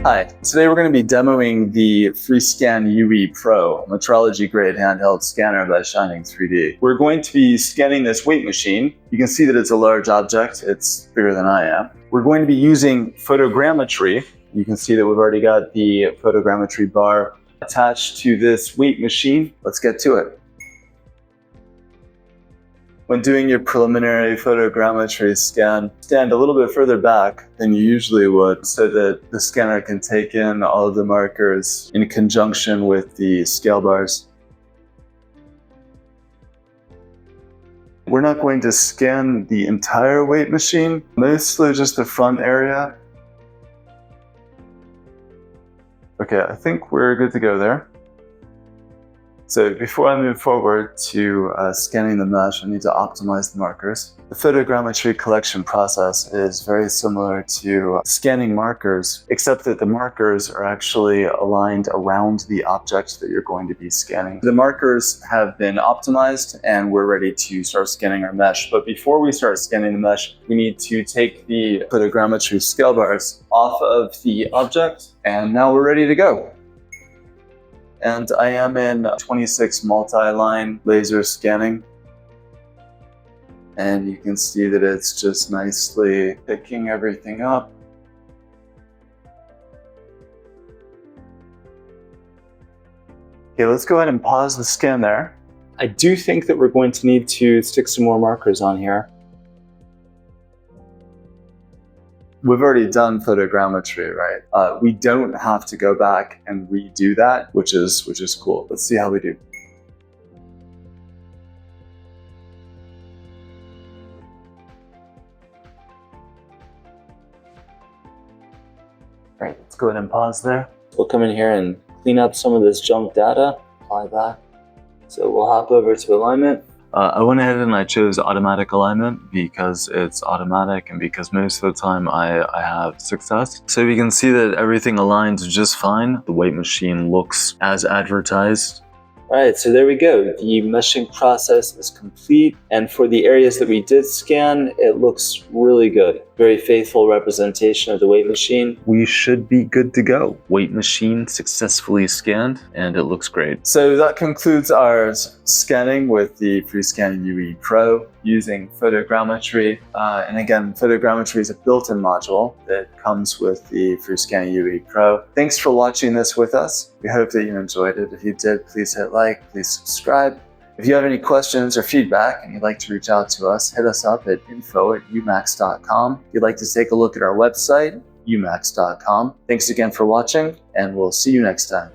Hi, today we're going to be demoing the FreeScan UE Pro Metrology-grade handheld scanner by Shining 3D. We're going to be scanning this weight machine. You can see that it's a large object. It's bigger than I am. We're going to be using Photogrammetry. You can see that we've already got the Photogrammetry bar attached to this weight machine. Let's get to it. When doing your preliminary photogrammetry scan, stand a little bit further back than you usually would so that the scanner can take in all of the markers in conjunction with the scale bars. We're not going to scan the entire weight machine, mostly just the front area. Okay, I think we're good to go there. So before I move forward to scanning the mesh, I need to optimize the markers. The photogrammetry collection process is very similar to scanning markers, except that the markers are actually aligned around the object that you're going to be scanning. The markers have been optimized and we're ready to start scanning our mesh. But before we start scanning the mesh, we need to take the photogrammetry scale bars off of the object, and now we're ready to go. And I am in 26 multi-line laser scanning. And you can see that it's just nicely picking everything up. Okay, let's go ahead and pause the scan there. I do think that we're going to need to stick some more markers on here. We've already done photogrammetry, right? We don't have to go back and redo that, which is cool. Let's see how we do. All right, let's go ahead and pause there. We'll come in here and clean up some of this junk data, apply that. So we'll hop over to alignment. I went ahead and I chose automatic alignment because it's automatic and because most of the time I have success. So we can see that everything aligns just fine. The weight machine looks as advertised. All right, so there we go. The meshing process is complete. And for the areas that we did scan, it looks really good. Very faithful representation of the weight machine. We should be good to go. Weight machine successfully scanned, and it looks great. So that concludes our scanning with the FreeScan UE Pro using photogrammetry. And again, photogrammetry is a built-in module that comes with the FreeScan UE Pro. Thanks for watching this with us. We hope that you enjoyed it. If you did, please hit like, please subscribe. If you have any questions or feedback and you'd like to reach out to us, hit us up at info@umax.com. If you'd like to take a look at our website, umax.com. Thanks again for watching, and we'll see you next time.